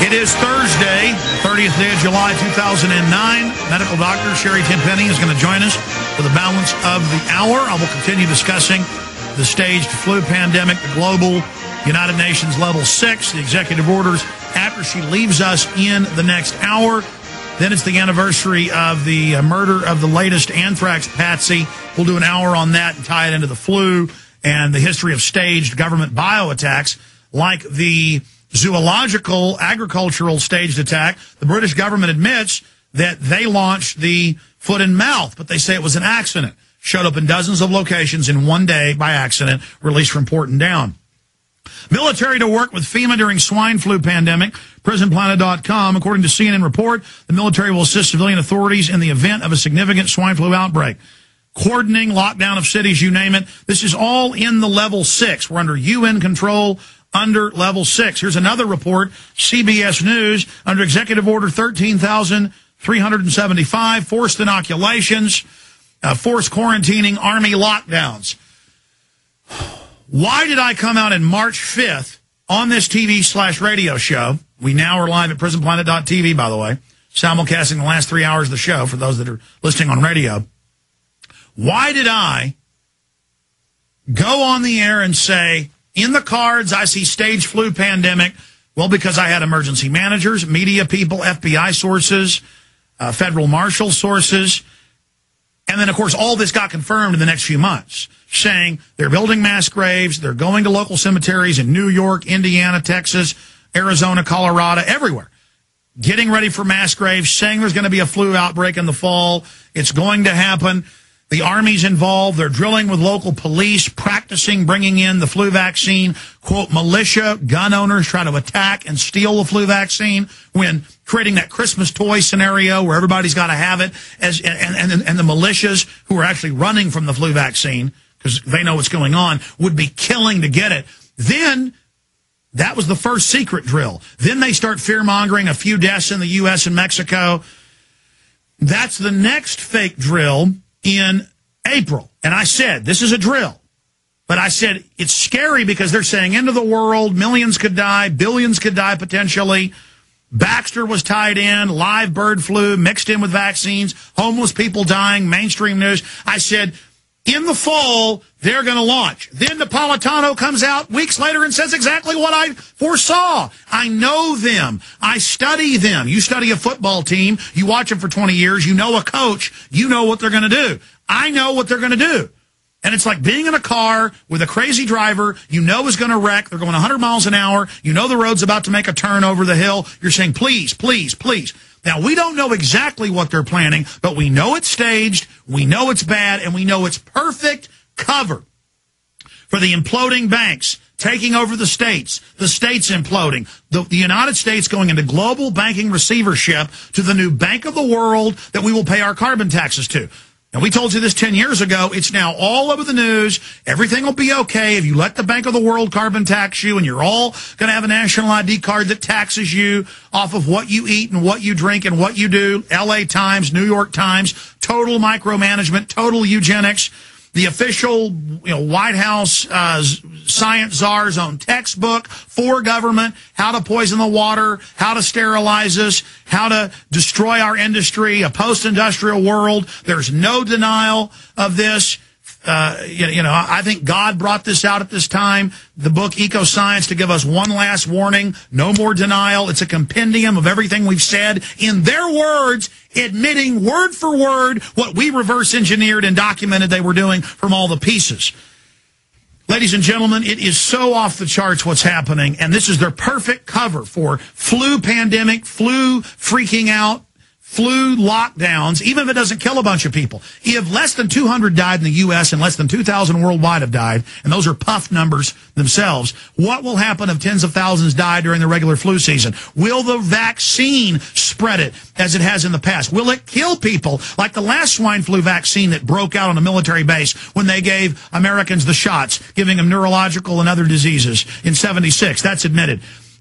It is Thursday, 30th day of July, 2009. Medical doctor Sherri Tenpenny is going to join us for the balance of the hour. I will continue discussing the staged flu pandemic, the global United Nations level 6, the executive orders after she leaves us in the next hour. Then it's the anniversary of the murder of the latest anthrax patsy. We'll do an hour on that and tie it into the flu and the history of staged government bioattacks like the zoological, agricultural staged attack. The British government admits that they launched the foot and mouth, but they say it was an accident. Showed up in dozens of locations in one day by accident, released from port and down. Military to work with FEMA during swine flu pandemic. PrisonPlanet.com. According to CNN report, the military will assist civilian authorities in the event of a significant swine flu outbreak. Cordoning, lockdown of cities, you name it. This is all in the level 6. We're under UN control under level 6. Here's another report, CBS News, under Executive Order 13,375, forced inoculations, forced quarantining, Army lockdowns. Why did I come out in March 5th on this TV/radio show? We now are live at PrisonPlanet.tv, by the way, simulcasting the last 3 hours of the show for those that are listening on radio. Why did I go on the air and say, in the cards, I see stage flu pandemic? Well, because I had emergency managers, media people, FBI sources, federal marshal sources. And then, of course, all this got confirmed in the next few months, saying they're building mass graves, they're going to local cemeteries in New York, Indiana, Texas, Arizona, Colorado, everywhere, getting ready for mass graves, saying there's going to be a flu outbreak in the fall. It's going to happen. The Army's involved. They're drilling with local police, practicing bringing in the flu vaccine. Quote, militia, gun owners try to attack and steal the flu vaccine when creating that Christmas toy scenario where everybody's got to have it, and the militias who are actually running from the flu vaccine because they know what's going on would be killing to get it. Then that was the first secret drill. Then they start fear-mongering a few deaths in the U.S. and Mexico. That's the next fake drill in April. And I said, this is a drill. But I said, it's scary because they're saying end of the world, millions could die, billions could die potentially. Baxter was tied in, live bird flu mixed in with vaccines, homeless people dying, mainstream news. I said, in the fall, they're going to launch. Then Napolitano comes out weeks later and says exactly what I foresaw. I know them. I study them. You study a football team. You watch them for 20 years. You know a coach. You know what they're going to do. I know what they're going to do. And it's like being in a car with a crazy driver you know is going to wreck. They're going 100 miles an hour. You know the road's about to make a turn over the hill. You're saying, please, please, please. Now, we don't know exactly what they're planning, but we know it's staged, we know it's bad, and we know it's perfect cover for the imploding banks taking over the states imploding, the United States going into global banking receivership to the new Bank of the World that we will pay our carbon taxes to. And we told you this 10 years ago. It's now all over the news. Everything will be okay if you let the Bank of the World carbon tax you, and you're all going to have a national ID card that taxes you off of what you eat and what you drink and what you do. LA Times, New York Times, total micromanagement, total eugenics. The official, White House science czar's own textbook for government, how to poison the water, how to sterilize us, how to destroy our industry, a post-industrial world. There's no denial of this. I think God brought this out at this time, the book Eco Science, to give us one last warning. No more denial. It's a compendium of everything we've said in their words, admitting word for word what we reverse engineered and documented they were doing from all the pieces. Ladies and gentlemen, it is so off the charts what's happening, and this is their perfect cover for flu pandemic, flu freaking out, flu lockdowns, even if it doesn't kill a bunch of people. If less than 200 died in the U.S. and less than 2,000 worldwide have died, and those are puff numbers themselves, what will happen if tens of thousands die during the regular flu season? Will the vaccine spread it as it has in the past? Will it kill people like the last swine flu vaccine that broke out on a military base when they gave Americans the shots, giving them neurological and other diseases in 76? That's admitted.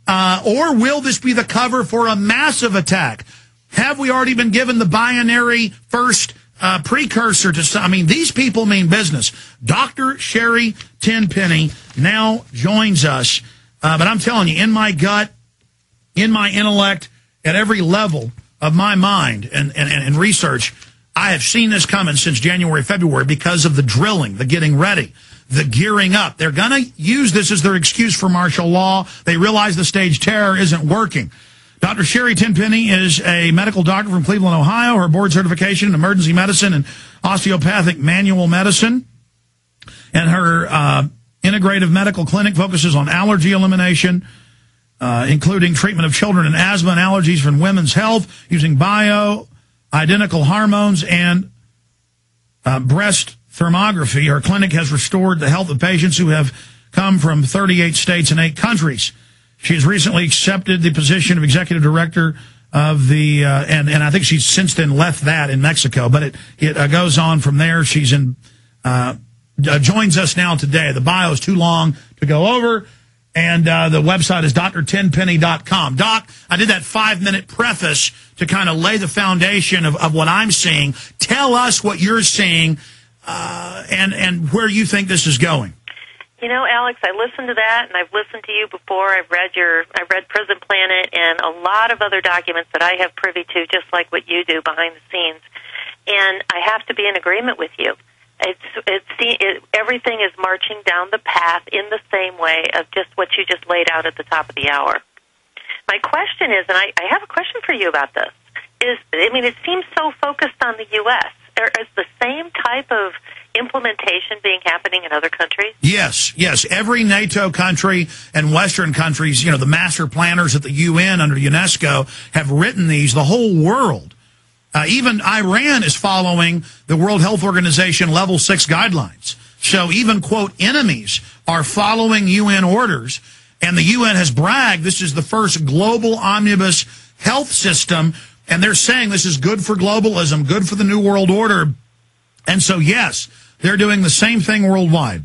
Or will this be the cover for a massive attack? Have we already been given the binary first precursor to some? I mean, these people mean business. Dr. Sherri Tenpenny now joins us. But I'm telling you, in my gut, in my intellect, at every level of my mind and research, I have seen this coming since January, February because of the drilling, the getting ready, the gearing up. They're going to use this as their excuse for martial law. They realize the stage terror isn't working. Dr. Sherri Tenpenny is a medical doctor from Cleveland, Ohio. Her board certification in emergency medicine and osteopathic manual medicine. And her integrative medical clinic focuses on allergy elimination, including treatment of children and asthma and allergies from women's health using bioidentical hormones and breast thermography. Her clinic has restored the health of patients who have come from 38 states and 8 countries. She has recently accepted the position of executive director of the, and I think she's since then left that in Mexico, but it goes on from there. She's joins us now today. The bio is too long to go over, and the website is drtenpenny.com. Doc, I did that 5-minute preface to kind of lay the foundation of what I'm seeing. Tell us what you're seeing and where you think this is going. You know, Alex, I listened to that, and I've listened to you before. I've read Prison Planet and a lot of other documents that I have privy to, just like what you do behind the scenes. And I have to be in agreement with you. Everything is marching down the path in the same way of just what you just laid out at the top of the hour. My question is, and I have a question for you about this, it seems so focused on the U.S. Is the same type of implementation happening in other countries? Yes. Every NATO country and Western countries, the master planners at the UN under UNESCO have written these, the whole world. Even Iran is following the World Health Organization Level 6 guidelines. So even, quote, enemies are following UN orders. And the UN has bragged this is the first global omnibus health system. And they're saying this is good for globalism, good for the New World Order. And so, yes, they're doing the same thing worldwide.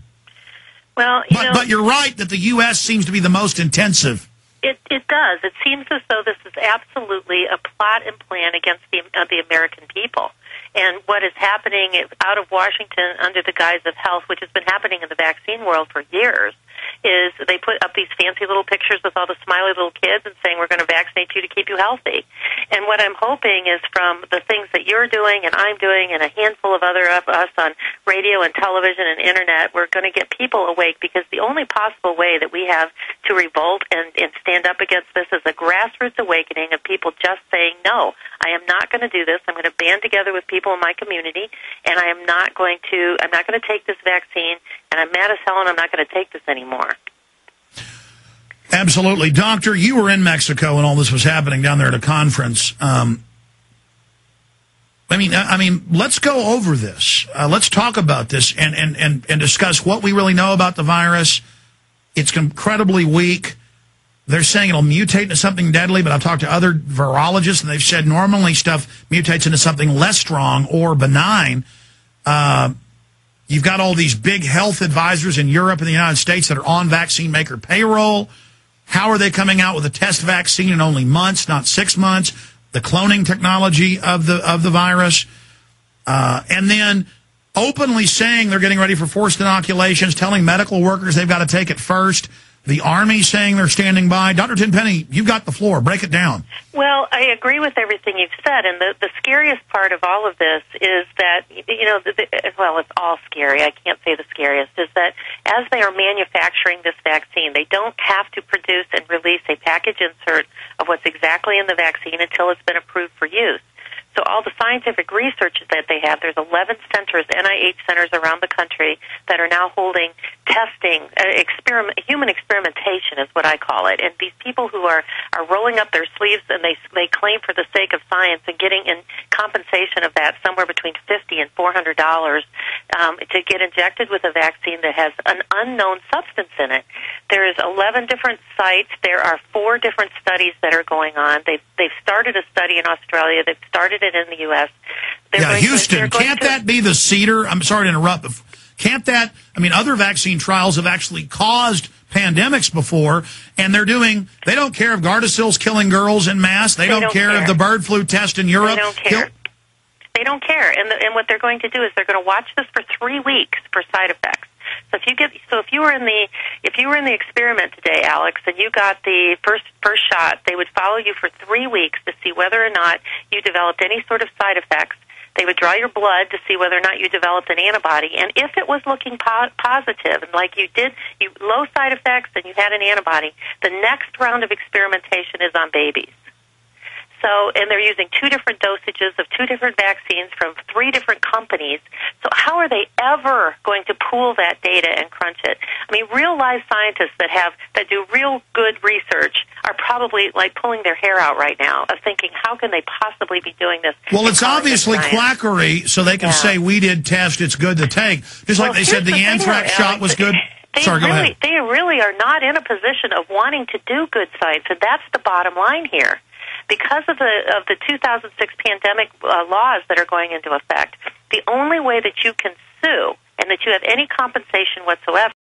Well, but you're right that the U.S. seems to be the most intensive. It does. It seems as though this is absolutely a plot and plan against the American people. And what is happening out of Washington under the guise of health, which has been happening in the vaccine world for years, is they put up these fancy little pictures with all the smiley little kids and saying we're going to vaccinate you to keep you healthy. And what I'm hoping is from the things that you're doing and I'm doing and a handful of other of us on radio and television and internet, we're going to get people awake, because the only possible way that we have to revolt and stand up against this is a grassroots awakening of people just saying, no, I am not going to do this. I'm going to band together with people in my community, and I'm not going to take this vaccine, and I'm mad as hell, and I'm not going to take this anymore. Absolutely. Doctor, you were in Mexico when all this was happening down there at a conference. Let's go over this. Let's talk about this and discuss what we really know about the virus. It's incredibly weak. They're saying it'll mutate into something deadly, but I've talked to other virologists, and they've said normally stuff mutates into something less strong or benign. You've got all these big health advisors in Europe and the United States that are on vaccine maker payroll. How are they coming out with a test vaccine in only months, not 6 months? The cloning technology of the virus. And then openly saying they're getting ready for forced inoculations, telling medical workers they've got to take it first. The Army saying they're standing by. Dr. Tenpenny, you've got the floor. Break it down. Well, I agree with everything you've said, and the scariest part of all of this is that, it's all scary. I can't say the scariest, is that as they are manufacturing this vaccine, they don't have to produce and release a package insert of what's exactly in the vaccine until it's been approved for use. So all the scientific research that they have, there's 11 centers, NIH centers around the country that are now holding testing, human experimentation is what I call it. And these people who are rolling up their sleeves, and they claim for the sake of science and getting in compensation of that somewhere between $50 and $400 to get injected with a vaccine that has an unknown substance in it. There is 11 different sites. There are 4 different studies that are going on. They've started a study in Australia. They've started it in the U.S. Houston, can't that be the cedar? I'm sorry to interrupt, but can't that, other vaccine trials have actually caused pandemics before, and they don't care if Gardasil's killing girls en masse. They don't care if the bird flu test in Europe. They don't care. They don't care. And what they're going to do is they're going to watch this for 3 weeks for side effects. So if if you were in the experiment today, Alex, and you got the first shot, they would follow you for 3 weeks to see whether or not you developed any sort of side effects. They would draw your blood to see whether or not you developed an antibody. And if it was looking positive, and like you did, low side effects and you had an antibody, the next round of experimentation is on babies. So, and they're using 2 different dosages of 2 different vaccines from 3 different companies. So how are they ever going to pool that data and crunch it? I mean, real live scientists that do real good research are probably like pulling their hair out right now of thinking, how can they possibly be doing this? Well, it's obviously quackery, so they can say, we did test, it's good to take. Just like they said the anthrax shot was good. Sorry, go ahead. They really are not in a position of wanting to do good science, and that's the bottom line here. Because of the 2006 pandemic laws that are going into effect, the only way that you can sue and that you have any compensation whatsoever